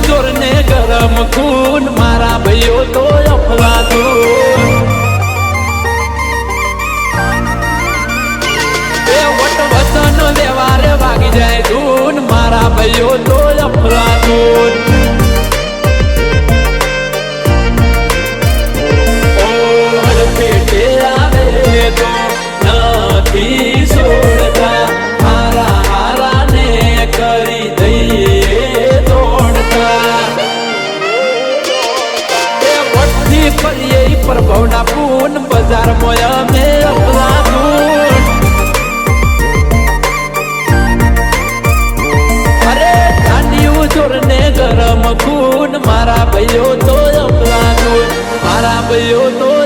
જોર ને ગરમ ખૂન મારા ભાઈઓ તો અફલાતું એ વટ વચન વ્યવહાર વાગી જાય ધૂન મારા ભાઈઓ તો અફલાતું પેટે આવે તો નથી છોડતા હારા હારા ને કરી દઈએ દોડતા એ વટથી ફરીએ પ્રભવના પૂન બજારમાં અમે અપરાધૂન અરે ઠંડિયું જોર ને ગરમ ખૂન મારા ભાઈઓ તો અપરાધૂન મારા ભાઈઓ તો